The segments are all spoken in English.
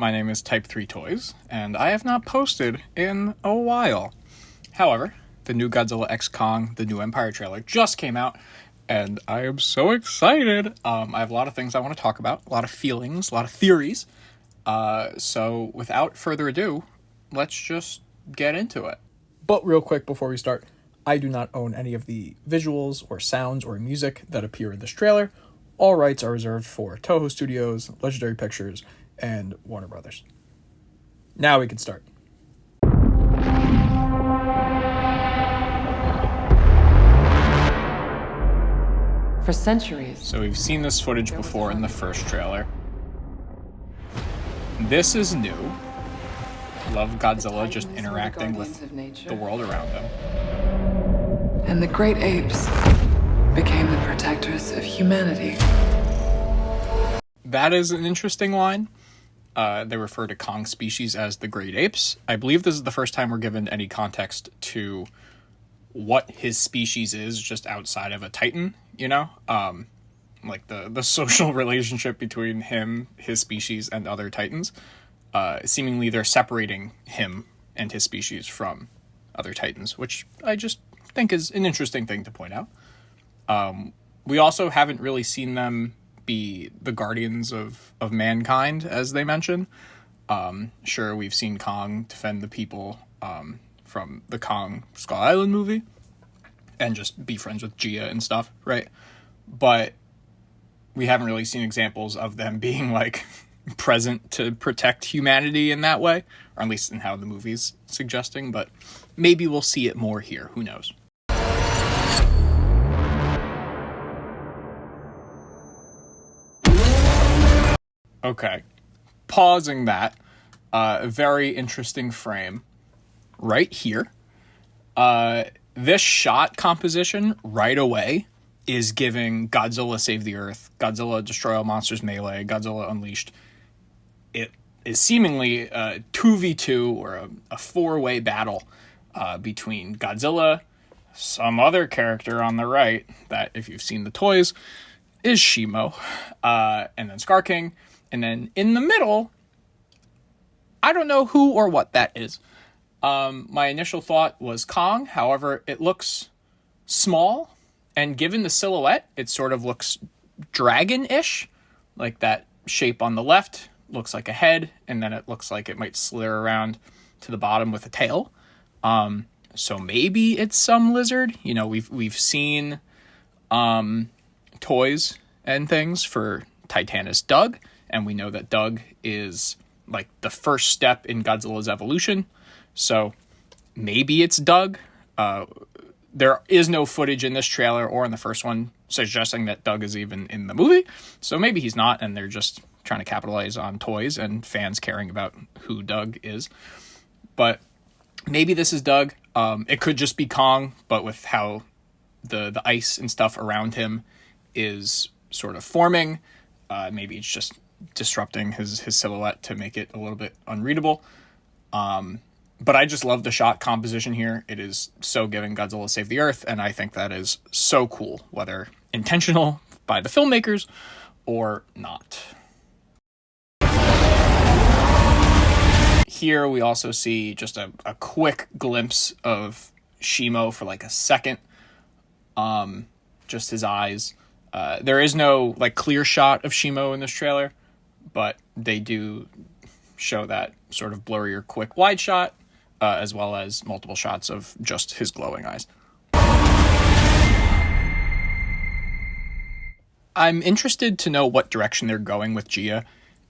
my name is Type 3 Toys, and I have not posted in a while. However, the new Godzilla x Kong, the new Empire trailer just came out, and I am so excited. I have a lot of things I want to talk about, a lot of feelings, a lot of theories. So without further ado, let's just get into it. But real quick before we start, I do not own any of the visuals or sounds or music that appear in this trailer. All rights are reserved for TOHO Studios, Legendary Pictures, and Warner Brothers. Now we can start. For centuries. So we've seen this footage before in the first trailer. This is new. Love Godzilla just interacting with the world around him. And the great apes became the protectors of humanity. That is an interesting line. They refer to Kong's species as the great apes. I believe this is the first time we're given any context to what his species is just outside of a titan, you know? Like the social relationship between him, his species, and other titans. Seemingly they're separating him and his species from other titans, which I just think is an interesting thing to point out. We also haven't really seen them be the guardians of mankind, as they mention. Sure, we've seen Kong defend the people from the Kong Skull Island movie and just be friends with Gia and stuff, right? But we haven't really seen examples of them being like present to protect humanity in that way, or at least in how the movie's suggesting, but maybe we'll see it more here, who knows. Okay, pausing that, a very interesting frame right here. This shot composition right away is giving Godzilla Save the Earth, Godzilla Destroy All Monsters Melee, Godzilla Unleashed. It is seemingly a 2v2 or a four-way battle between Godzilla, some other character on the right that, if you've seen the toys, is Shimo, and then Scar King. And then in the middle, I don't know who or what that is. My initial thought was Kong. However, it looks small. And given the silhouette, it sort of looks dragon-ish. Like that shape on the left looks like a head. And then it looks like it might slither around to the bottom with a tail. So maybe it's some lizard. You know, we've seen toys and things for Titanus Doug. And we know that Doug is like the first step in Godzilla's evolution. So maybe it's Doug. There is no footage in this trailer or in the first one suggesting that Doug is even in the movie. So maybe he's not, and they're just trying to capitalize on toys and fans caring about who Doug is. But maybe this is Doug. It could just be Kong, but with how the ice and stuff around him is sort of forming, maybe it's just disrupting his silhouette to make it a little bit unreadable. But I just love the shot composition here. It is so giving Godzilla Save the Earth, and I think that is so cool, whether intentional by the filmmakers or not. Here we also see just a quick glimpse of Shimo for like a second. Just his eyes. There is no like clear shot of Shimo in this trailer, but they do show that sort of blurrier, quick wide shot, as well as multiple shots of just his glowing eyes. I'm interested to know what direction they're going with Gia.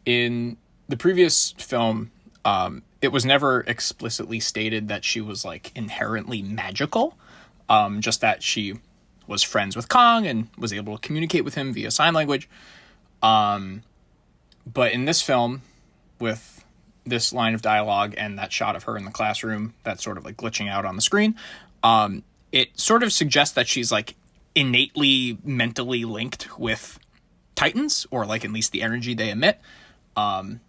In the previous film, it was never explicitly stated that she was like inherently magical, just that she was friends with Kong and was able to communicate with him via sign language. But in this film, with this line of dialogue and that shot of her in the classroom that's sort of like glitching out on the screen, it sort of suggests that she's like innately mentally linked with Titans, or like at least the energy they emit. I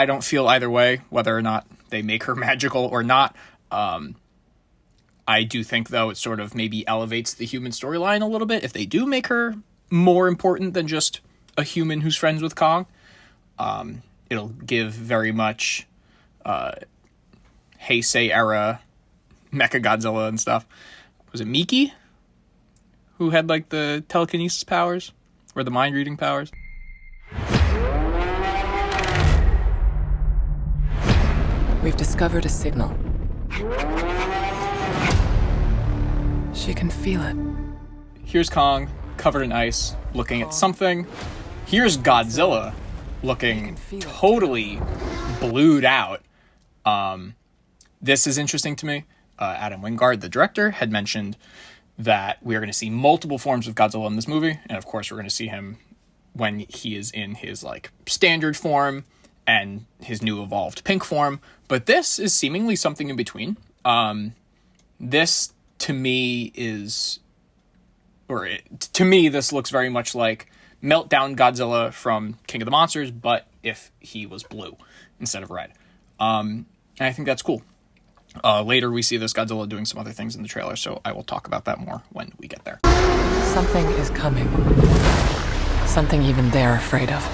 don't feel either way, whether or not they make her magical or not. I do think, though, it sort of maybe elevates the human storyline a little bit if they do make her more important than just a human who's friends with Kong. It'll give very much Heisei era Mecha Godzilla and stuff. Was it Miki who had like the telekinesis powers or the mind reading powers? We've discovered a signal. She can feel it. Here's Kong, covered in ice, looking at something. Here's Godzilla, looking totally blued out. This is interesting to me. Adam Wingard, the director, had mentioned that we are going to see multiple forms of Godzilla in this movie. And of course, we're going to see him when he is in his like standard form and his new evolved pink form. But this is seemingly something in between. This to me is, to me, this looks very much like Meltdown Godzilla from King of the Monsters, but if he was blue instead of red. And I think that's cool. Later, we see this Godzilla doing some other things in the trailer, so I will talk about that more when we get there. Something is coming. Something even they're afraid of.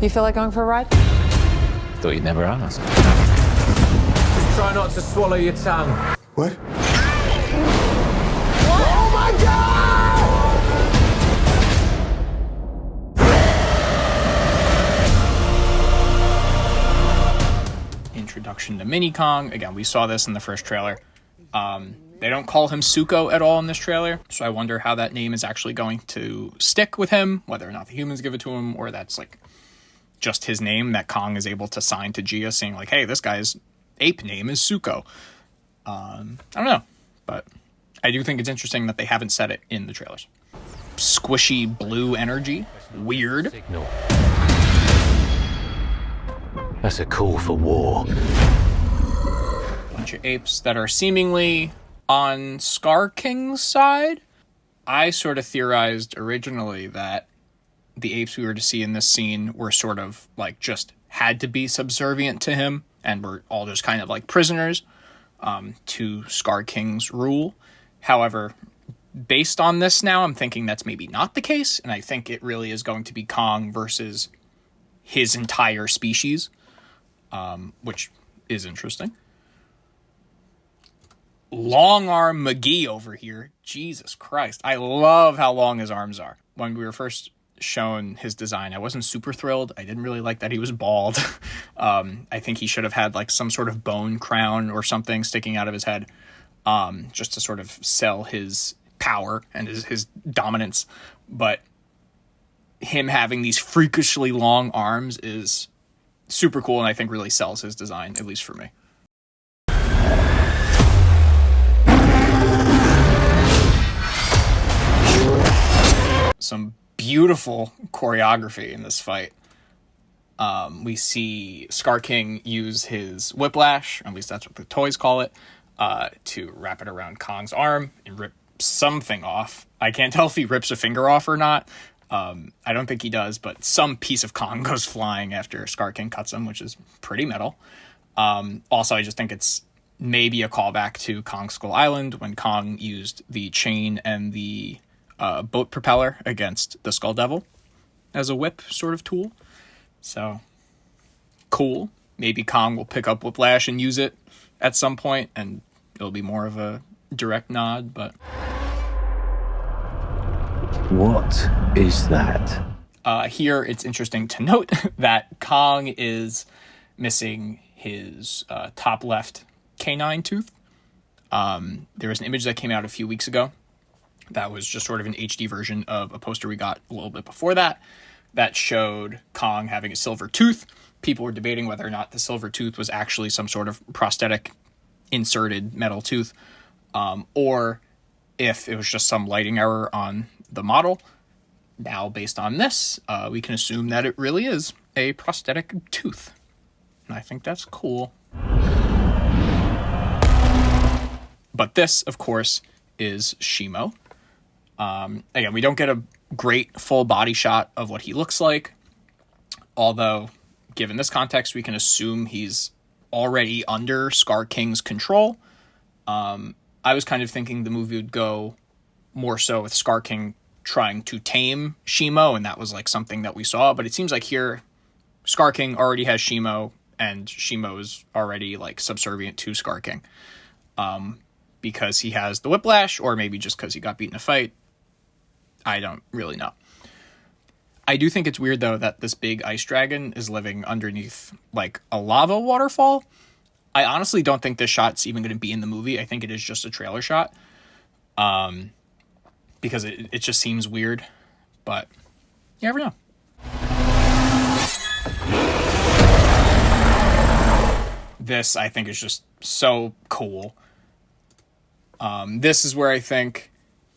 You feel like going for a ride? Thought you'd never ask. Just try not to swallow your tongue. What? Oh my God! Introduction to Mini Kong. Again, we saw this in the first trailer. They don't call him Suko at all in this trailer, so I wonder how that name is actually going to stick with him, whether or not the humans give it to him, or that's like just his name that Kong is able to sign to Gia, saying like, hey, this guy's ape name is Suko. I don't know, but I do think it's interesting that they haven't said it in the trailers. Squishy blue energy. Weird. Signal. That's a call for war. Bunch of apes that are seemingly on Scar King's side. I sort of theorized originally that the apes we were to see in this scene were sort of like just had to be subservient to him and were all just kind of like prisoners to Scar King's rule. However, based on this now, I'm thinking that's maybe not the case, and I think it really is going to be Kong versus his entire species, which is interesting. Long arm McGee over here. Jesus Christ. I love how long his arms are. When we were first shown his design, I wasn't super thrilled. I didn't really like that he was bald. I think he should have had like some sort of bone crown or something sticking out of his head, just to sort of sell his power and his dominance. But him having these freakishly long arms is super cool, and I think really sells his design, at least for me. Some beautiful choreography in this fight. We see Scar King use his whiplash, at least that's what the toys call it, to wrap it around Kong's arm and rip something off. I can't tell if he rips a finger off or not. I don't think he does, but some piece of Kong goes flying after Scar King cuts him, which is pretty metal. Also, I just think it's maybe a callback to Kong Skull Island when Kong used the chain and the boat propeller against the Skull Devil as a whip sort of tool. So, cool. Maybe Kong will pick up Whiplash and use it at some point, and it'll be more of a direct nod, but... What is that? Here, it's interesting to note that Kong is missing his top left canine tooth. There was an image that came out a few weeks ago that was just sort of an HD version of a poster we got a little bit before that showed Kong having a silver tooth. People were debating whether or not the silver tooth was actually some sort of prosthetic inserted metal tooth, or if it was just some lighting error on the model. Now, based on this, we can assume that it really is a prosthetic tooth. And I think that's cool. But this, of course, is Shimo. Again, we don't get a great full body shot of what he looks like. Although, given this context, we can assume he's already under Scar King's control. I was kind of thinking the movie would go more so with Scar King trying to tame Shimo, and that was like something that we saw. But it seems like here Scar King already has Shimo, and Shimo is already like subservient to Scar King, because he has the whiplash, or maybe just because he got beat in a fight. I don't really know. I do think it's weird though that this big ice dragon is living underneath like a lava waterfall. I honestly don't think this shot's even going to be in the movie. I think it is just a trailer shot, because it just seems weird. But you never know. This, I think, is just so cool. This is where I think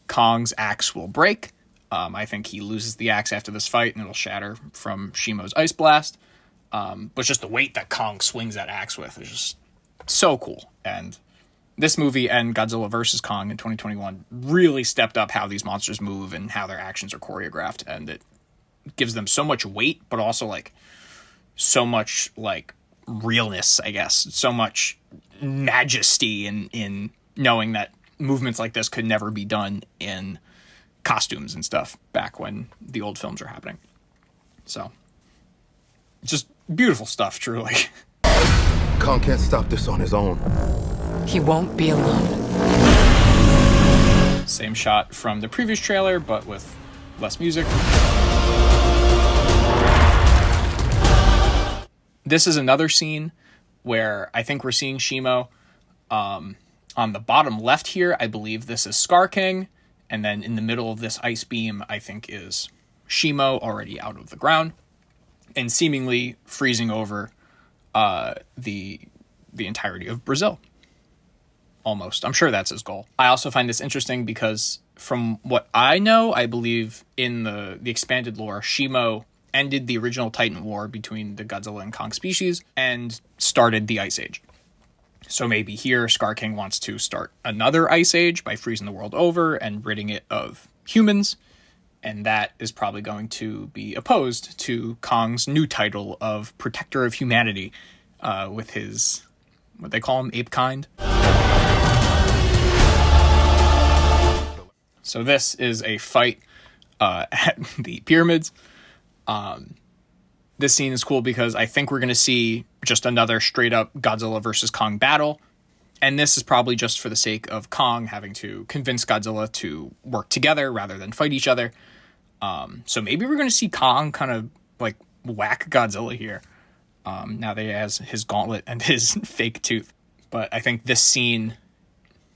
Kong's axe will break. I think he loses the axe after this fight, and it'll shatter from Shimo's ice blast. But just the weight that Kong swings that axe with is just so cool. And this movie and Godzilla vs. Kong in 2021 really stepped up how these monsters move and how their actions are choreographed. And it gives them so much weight, but also like so much like realness, I guess. So much majesty in knowing that movements like this could never be done in costumes and stuff back when the old films were happening. So just beautiful stuff, truly. Kong can't stop this on his own. He won't be alone. Same shot from the previous trailer, but with less music. This is another scene where I think we're seeing Shimo. On the bottom left here, I believe this is Scar King. And then in the middle of this ice beam, I think is Shimo already out of the ground and seemingly freezing over the entirety of Brazil. Almost. I'm sure that's his goal. I also find this interesting because from what I know, I believe in the expanded lore, Shimo ended the original Titan War between the Godzilla and Kong species and started the Ice Age. So maybe here Scar King wants to start another Ice Age by freezing the world over and ridding it of humans. And that is probably going to be opposed to Kong's new title of Protector of Humanity, with his, what they call him, ape kind. So this is a fight at the pyramids. This scene is cool because I think we're going to see just another straight up Godzilla versus Kong battle. And this is probably just for the sake of Kong having to convince Godzilla to work together rather than fight each other. So maybe we're going to see Kong kind of like whack Godzilla here. Now that he has his gauntlet and his fake tooth. But I think this scene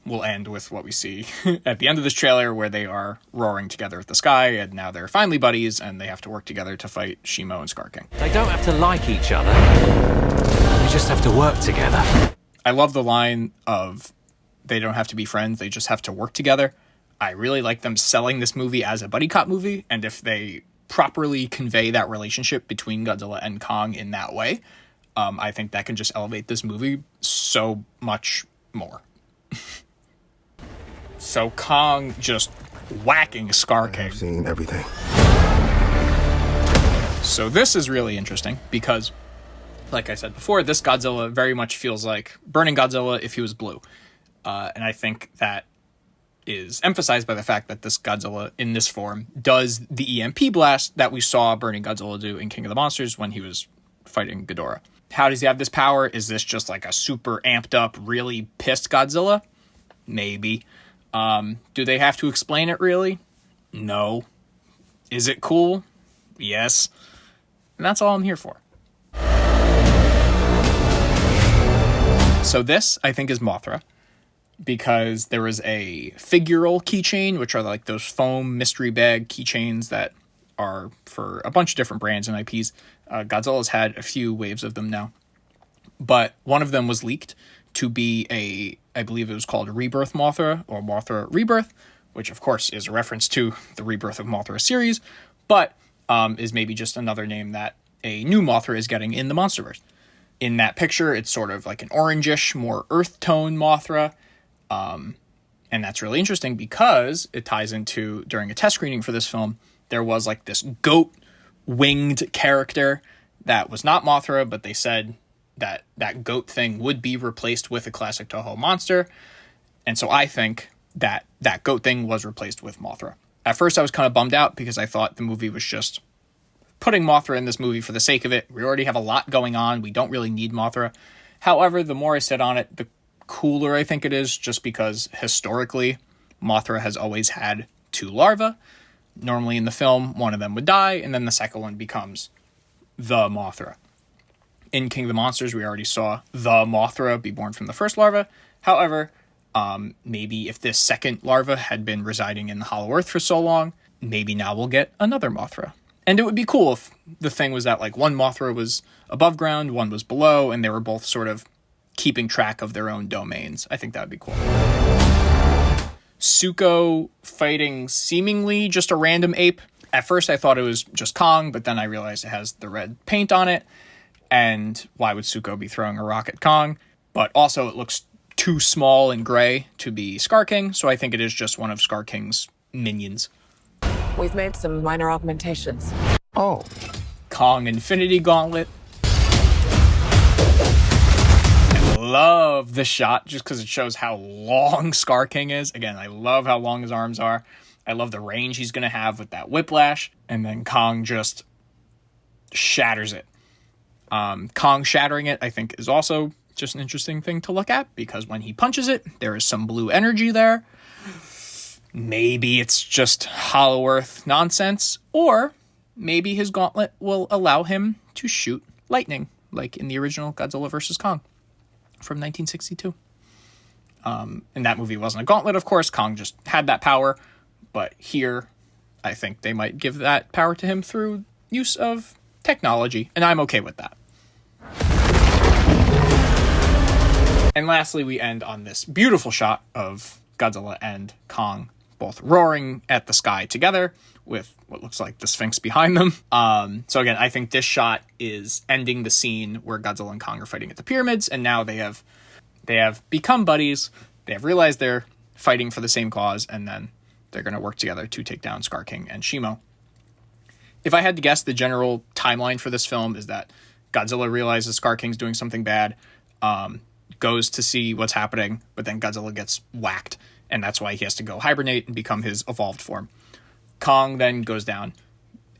will end with what we see at the end of this trailer, where they are roaring together at the sky, and now they're finally buddies, and they have to work together to fight Shimo and Scar King. They don't have to like each other. They just have to work together. I love the line of, they don't have to be friends, they just have to work together. I really like them selling this movie as a buddy cop movie, and if they properly convey that relationship between Godzilla and Kong in that way, I think that can just elevate this movie so much more. So Kong just whacking Scar King. I've seen everything. So this is really interesting because, like I said before, this Godzilla very much feels like Burning Godzilla if he was blue. And I think that is emphasized by the fact that this Godzilla in this form does the EMP blast that we saw Burning Godzilla do in King of the Monsters when he was fighting Ghidorah. How does he have this power? Is this just like a super amped up, really pissed Godzilla? Maybe. Do they have to explain it really? No. Is it cool? Yes. And that's all I'm here for. So this, I think, is Mothra, because there was a figural keychain, which are like those foam mystery bag keychains that are for a bunch of different brands and IPs. Godzilla's had a few waves of them now. But one of them was leaked to be I believe it was called Rebirth Mothra, or Mothra Rebirth, which of course is a reference to the Rebirth of Mothra series, but is maybe just another name that a new Mothra is getting in the Monsterverse. In that picture, it's sort of like an orangish, more earth tone Mothra, and that's really interesting because it ties into, during a test screening for this film, there was like this goat winged character that was not Mothra, but they said that goat thing would be replaced with a classic Toho monster. And so I think that goat thing was replaced with Mothra. At first I was kind of bummed out because I thought the movie was just putting Mothra in this movie for the sake of it. We already have a lot going on. We don't really need Mothra. However, the more I sit on it, the cooler I think it is, just because historically, Mothra has always had 2 larvae. Normally in the film, one of them would die, and then the second one becomes the Mothra. In King of the Monsters, we already saw the Mothra be born from the first larva. However, maybe if this second larva had been residing in the Hollow Earth for so long, maybe now we'll get another Mothra. And it would be cool if the thing was that, like, one Mothra was above ground, one was below, and they were both sort of keeping track of their own domains. I think that would be cool. Zuko fighting seemingly just a random ape. At first I thought it was just Kong, but then I realized it has the red paint on it. And why would Zuko be throwing a rock at Kong? But also it looks too small and gray to be Scar King, so I think it is just one of Scar King's minions. We've made some minor augmentations. Oh. Kong Infinity Gauntlet. I love the shot just because it shows how long Scar King is. Again, I love how long his arms are. I love the range he's going to have with that whiplash. And then Kong just shatters it. Kong shattering it, I think, is also just an interesting thing to look at, because when he punches it, there is some blue energy there. Maybe it's just Hollow Earth nonsense, or maybe his gauntlet will allow him to shoot lightning, like in the original Godzilla vs. Kong from 1962. And that movie wasn't a gauntlet, of course. Kong just had that power, but here, I think they might give that power to him through use of technology, and I'm okay with that. And lastly, we end on this beautiful shot of Godzilla and Kong both roaring at the sky together with what looks like the Sphinx behind them. So again, I think this shot is ending the scene where Godzilla and Kong are fighting at the pyramids, and now they have become buddies. They have realized they're fighting for the same cause, and then they're going to work together to take down Scar King and Shimo. If I had to guess, the general timeline for this film is that Godzilla realizes Scar King's doing something bad, goes to see what's happening, but then Godzilla gets whacked, and that's why he has to go hibernate and become his evolved form. Kong then goes down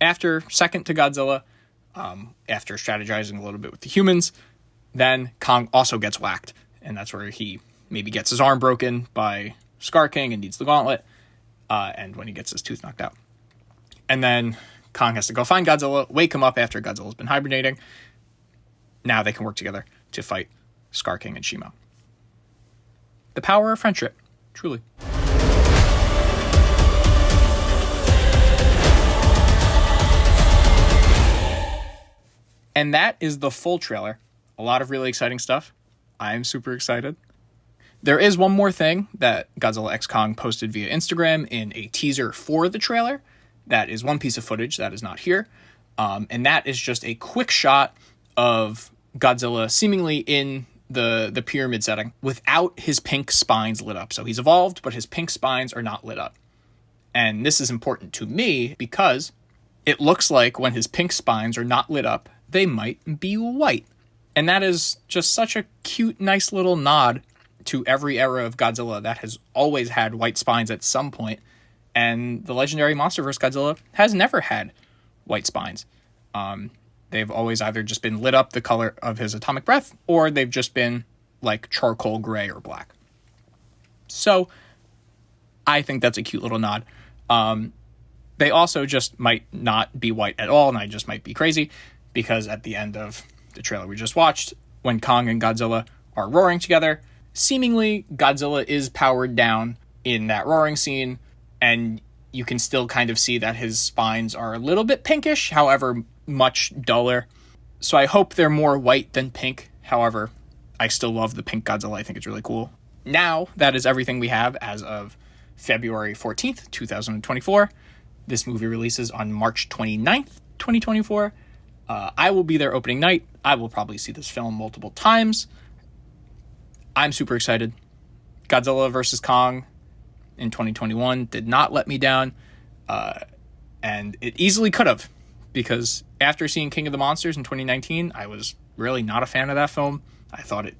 after, second to Godzilla, after strategizing a little bit with the humans. Then Kong also gets whacked, and that's where he maybe gets his arm broken by Scar King and needs the gauntlet, and when he gets his tooth knocked out. And then Kong has to go find Godzilla, wake him up after Godzilla's been hibernating. Now they can work together to fight Scar King and Shimo. The power of friendship, truly. And that is the full trailer. A lot of really exciting stuff. I'm super excited. There is one more thing that Godzilla x Kong posted via Instagram in a teaser for the trailer. That is one piece of footage that is not here. And that is just a quick shot of Godzilla seemingly in the pyramid setting without his pink spines lit up. So he's evolved, but his pink spines are not lit up. And this is important to me because it looks like when his pink spines are not lit up, they might be white. And that is just such a cute, nice little nod to every era of Godzilla that has always had white spines at some point. And the legendary MonsterVerse Godzilla has never had white spines. They've always either just been lit up the color of his atomic breath, or they've just been like charcoal gray or black. So I think that's a cute little nod. They also just might not be white at all, and I just might be crazy, because at the end of the trailer we just watched, when Kong and Godzilla are roaring together, seemingly Godzilla is powered down in that roaring scene, and you can still kind of see that his spines are a little bit pinkish, however, much duller. So I hope they're more white than pink. However, I still love the pink Godzilla. I think it's really cool. Now, that is everything we have as of February 14th, 2024. This movie releases on March 29th, 2024. I will be there opening night. I will probably see this film multiple times. I'm super excited. Godzilla vs. Kong in 2021 did not let me down, and it easily could have, because after seeing King of the Monsters in 2019, I was really not a fan of that film. I thought it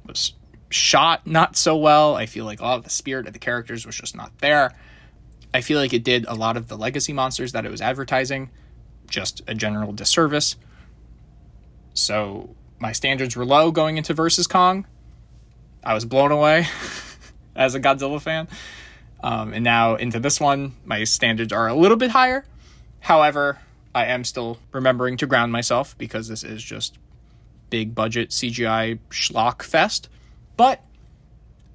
was shot not so well. I feel like a lot of the spirit of the characters was just not there. I feel like it did a lot of the legacy monsters that it was advertising just a general disservice. So my standards were low going into versus Kong. I was blown away as a Godzilla fan. And now into this one, my standards are a little bit higher. However, I am still remembering to ground myself because this is just big budget CGI schlock fest. But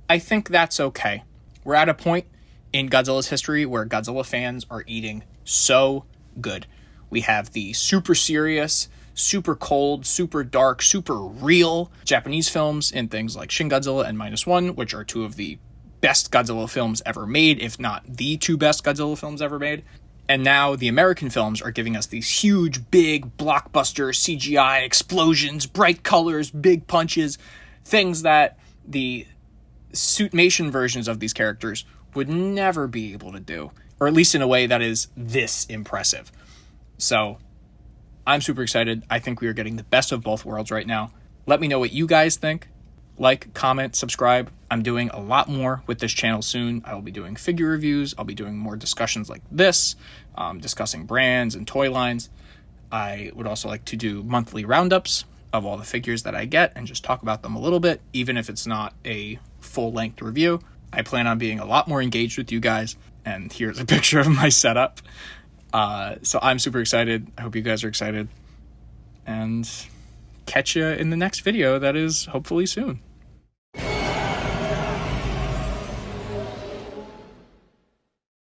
I think that's okay. We're at a point in Godzilla's history where Godzilla fans are eating so good. We have the super serious, super cold, super dark, super real Japanese films in things like Shin Godzilla and -1, which are two of the best Godzilla films ever made, if not the two best Godzilla films ever made. And now the American films are giving us these huge, big, blockbuster CGI explosions, bright colors, big punches, things that the suitmation versions of these characters would never be able to do, or at least in a way that is this impressive. So I'm super excited. I think we are getting the best of both worlds right now. Let me know what you guys think. Like, comment, subscribe. I'm doing a lot more with this channel soon. I will be doing figure reviews. I'll be doing more discussions like this, discussing brands and toy lines. I would also like to do monthly roundups of all the figures that I get and just talk about them a little bit, even if it's not a full-length review. I plan on being a lot more engaged with you guys, and here's a picture of my setup. So I'm super excited. I hope you guys are excited, and catch you in the next video that is hopefully soon.